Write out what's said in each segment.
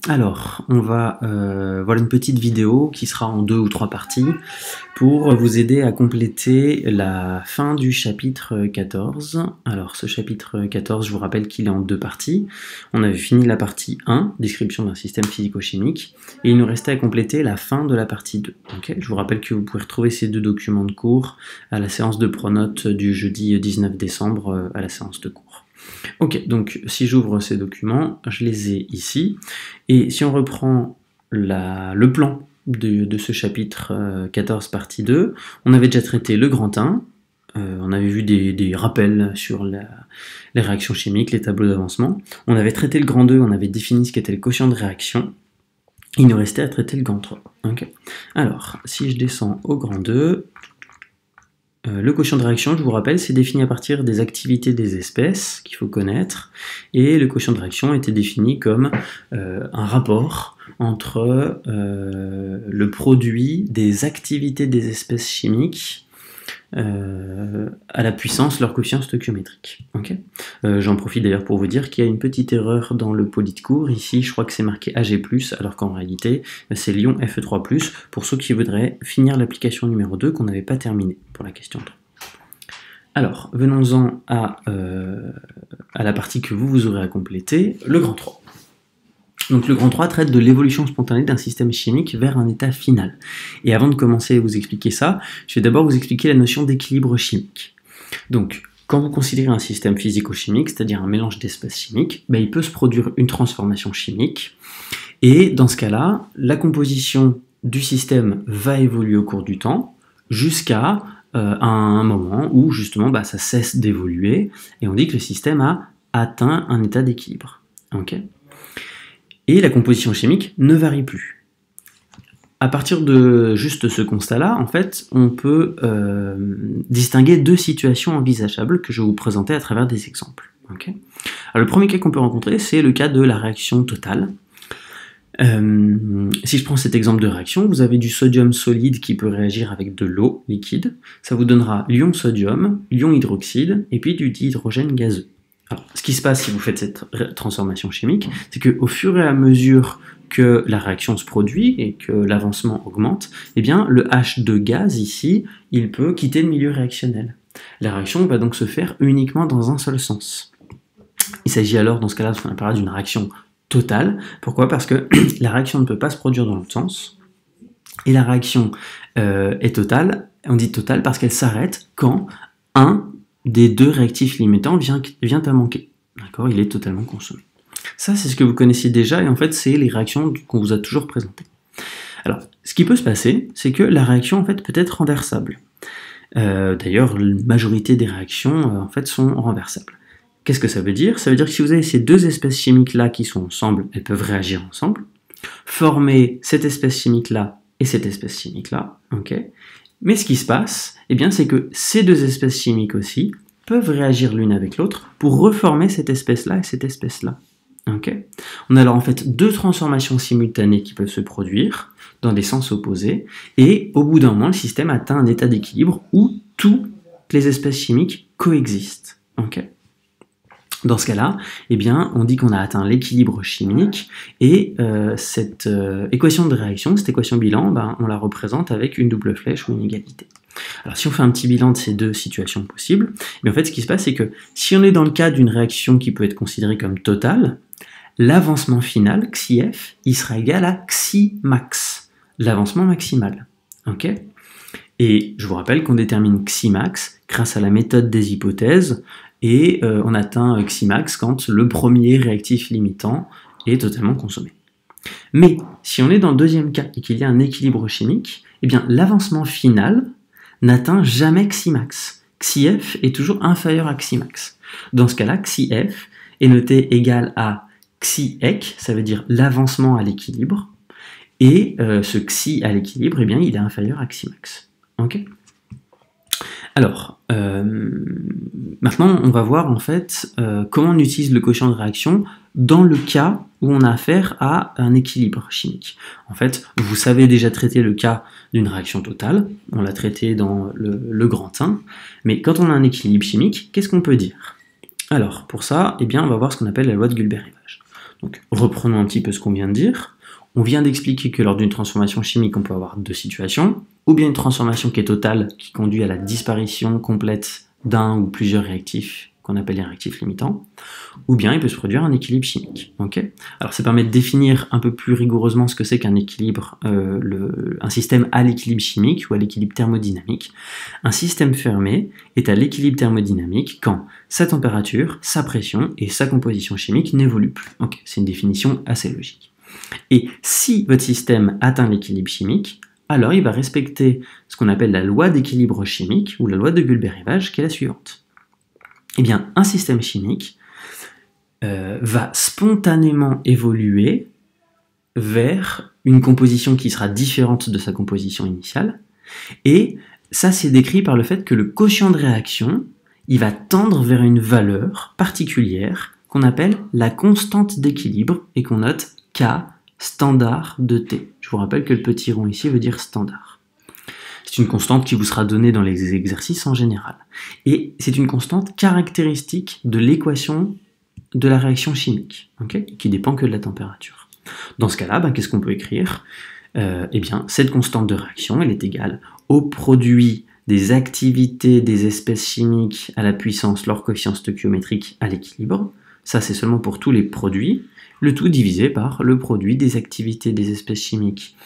Alors, on va voilà une petite vidéo qui sera en 2 ou 3 parties pour vous aider à compléter la fin du chapitre 14. Alors, ce chapitre 14, je vous rappelle qu'il est en 2 parties. On avait fini la partie 1, description d'un système physico-chimique, et il nous restait à compléter la fin de la partie 2. Okay, je vous rappelle que vous pouvez retrouver ces 2 documents de cours à la séance de pronote du jeudi 19 décembre à la séance de cours. Ok, donc si j'ouvre ces documents, je les ai ici, et si on reprend le plan de ce chapitre 14 partie 2, on avait déjà traité le grand 1, on avait vu des rappels sur les réactions chimiques, les tableaux d'avancement, on avait traité le grand 2, on avait défini ce qu'était le quotient de réaction, il nous restait à traiter le grand 3. Okay. Alors, si je descends au grand 2, le quotient de réaction, je vous rappelle, c'est défini à partir des activités des espèces qu'il faut connaître, et le quotient de réaction était défini comme un rapport entre le produit des activités des espèces chimiques à la puissance leur quotient stoichiométrique. Okay, j'en profite d'ailleurs pour vous dire qu'il y a une petite erreur dans le poly de cours. Ici, je crois que c'est marqué Ag+, alors qu'en réalité, c'est Lyon Fe3+, pour ceux qui voudraient finir l'application numéro 2 qu'on n'avait pas terminée pour la question 3. Alors, venons-en à la partie que vous aurez à compléter, le grand 3. Donc le grand 3 traite de l'évolution spontanée d'un système chimique vers un état final. Et avant de commencer à vous expliquer ça, je vais d'abord vous expliquer la notion d'équilibre chimique. Donc, quand vous considérez un système physico-chimique, c'est-à-dire un mélange d'espèces chimiques, il peut se produire une transformation chimique. Et dans ce cas-là, la composition du système va évoluer au cours du temps, jusqu'à un moment où justement ça cesse d'évoluer, et on dit que le système a atteint un état d'équilibre. Okay, et la composition chimique ne varie plus. À partir de juste ce constat-là, en fait, on peut distinguer 2 situations envisageables que je vais vous présenter à travers des exemples. Okay, alors, le premier cas qu'on peut rencontrer, c'est le cas de la réaction totale. Si je prends cet exemple de réaction, vous avez du sodium solide qui peut réagir avec de l'eau liquide. Ça vous donnera l'ion sodium, l'ion hydroxyde, et puis du dihydrogène gazeux. Alors, ce qui se passe si vous faites cette transformation chimique, c'est qu'au fur et à mesure que la réaction se produit et que l'avancement augmente, eh bien, le H2 gaz ici, il peut quitter le milieu réactionnel. La réaction va donc se faire uniquement dans un seul sens. Il s'agit alors, dans ce cas-là, de ce qu'on appellera d'une réaction totale. Pourquoi ? Parce que la réaction ne peut pas se produire dans l'autre sens. Et la réaction est totale, on dit totale parce qu'elle s'arrête quand un des 2 réactifs limitants vient à manquer. D'accord ? Il est totalement consommé. Ça, c'est ce que vous connaissiez déjà, et en fait, c'est les réactions qu'on vous a toujours présentées. Alors, ce qui peut se passer, c'est que la réaction, en fait, peut être renversable. D'ailleurs, la majorité des réactions, en fait, sont renversables. Qu'est-ce que ça veut dire ? Ça veut dire que si vous avez ces 2 espèces chimiques-là qui sont ensemble, elles peuvent réagir ensemble, former cette espèce chimique-là et cette espèce chimique-là, ok ? Mais ce qui se passe, eh bien, c'est que ces 2 espèces chimiques aussi peuvent réagir l'une avec l'autre pour reformer cette espèce-là et cette espèce-là. Okay. On a alors en fait 2 transformations simultanées qui peuvent se produire dans des sens opposés, et au bout d'un moment, le système atteint un état d'équilibre où toutes les espèces chimiques coexistent. Okay. Dans ce cas-là, eh bien, on dit qu'on a atteint l'équilibre chimique, et cette équation de réaction, cette équation bilan, on la représente avec une double flèche ou une égalité. Alors si on fait un petit bilan de ces 2 situations possibles, mais en fait ce qui se passe, c'est que si on est dans le cas d'une réaction qui peut être considérée comme totale, l'avancement final, xi(f), il sera égal à xi max, l'avancement maximal. Okay, et je vous rappelle qu'on détermine xi max grâce à la méthode des hypothèses, et on atteint xi max quand le premier réactif limitant est totalement consommé. Mais si on est dans le deuxième cas et qu'il y a un équilibre chimique, eh bien l'avancement final n'atteint jamais xi max. Xi(f) est toujours inférieur à xi max. Dans ce cas-là, xi(f) est noté égal à xi(ec), ça veut dire l'avancement à l'équilibre, et ce xi à l'équilibre, eh bien, il est inférieur à xi max. Okay, alors, maintenant, on va voir en fait comment on utilise le quotient de réaction dans le cas où on a affaire à un équilibre chimique. En fait, vous savez déjà traiter le cas d'une réaction totale, on l'a traité dans le grand 1, mais quand on a un équilibre chimique, qu'est-ce qu'on peut dire ? Alors, pour ça, eh bien, on va voir ce qu'on appelle la loi de Guilbert-Rivage. Donc reprenons un petit peu ce qu'on vient de dire. On vient d'expliquer que lors d'une transformation chimique, on peut avoir deux situations, ou bien une transformation qui est totale, qui conduit à la disparition complète d'un ou plusieurs réactifs, qu'on appelle les réactifs limitants, ou bien il peut se produire un équilibre chimique. Okay, alors ça permet de définir un peu plus rigoureusement ce que c'est qu'un équilibre, un système à l'équilibre chimique ou à l'équilibre thermodynamique. Un système fermé est à l'équilibre thermodynamique quand sa température, sa pression et sa composition chimique n'évoluent plus. Okay, c'est une définition assez logique. Et si votre système atteint l'équilibre chimique, alors il va respecter ce qu'on appelle la loi d'équilibre chimique, ou la loi de Gueule-Rivage, qui est la suivante. Eh bien, un système chimique va spontanément évoluer vers une composition qui sera différente de sa composition initiale, et ça c'est décrit par le fait que le quotient de réaction, il va tendre vers une valeur particulière qu'on appelle la constante d'équilibre, et qu'on note K standard de T. Je vous rappelle que le petit rond ici veut dire standard. C'est une constante qui vous sera donnée dans les exercices en général. Et c'est une constante caractéristique de l'équation de la réaction chimique, okay, qui dépend que de la température. Dans ce cas-là, qu'est-ce qu'on peut écrire? Eh bien, cette constante de réaction, elle est égale au produit des activités des espèces chimiques à la puissance leur coefficient stoichiométrique à l'équilibre. Ça, c'est seulement pour tous les produits. Le tout divisé par le produit des activités des espèces chimiques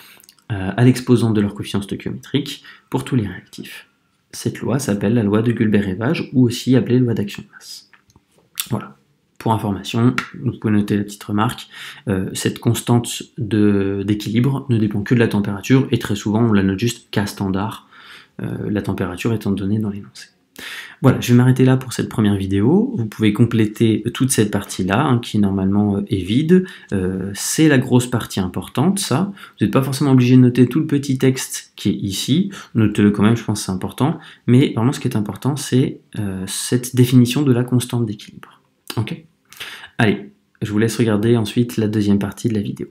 à l'exposant de leur coefficient stoichiométrique pour tous les réactifs. Cette loi s'appelle la loi de Gueule-Rivage, ou aussi appelée loi d'action de masse. Voilà. Pour information, vous pouvez noter la petite remarque, cette constante d'équilibre ne dépend que de la température, et très souvent on la note juste K standard, la température étant donnée dans l'énoncé. Voilà, je vais m'arrêter là pour cette première vidéo. Vous pouvez compléter toute cette partie-là, qui normalement est vide. C'est la grosse partie importante, ça. Vous n'êtes pas forcément obligé de noter tout le petit texte qui est ici. Notez-le quand même, je pense que c'est important. Mais vraiment, ce qui est important, c'est cette définition de la constante d'équilibre. Ok ? Allez, je vous laisse regarder ensuite la deuxième partie de la vidéo.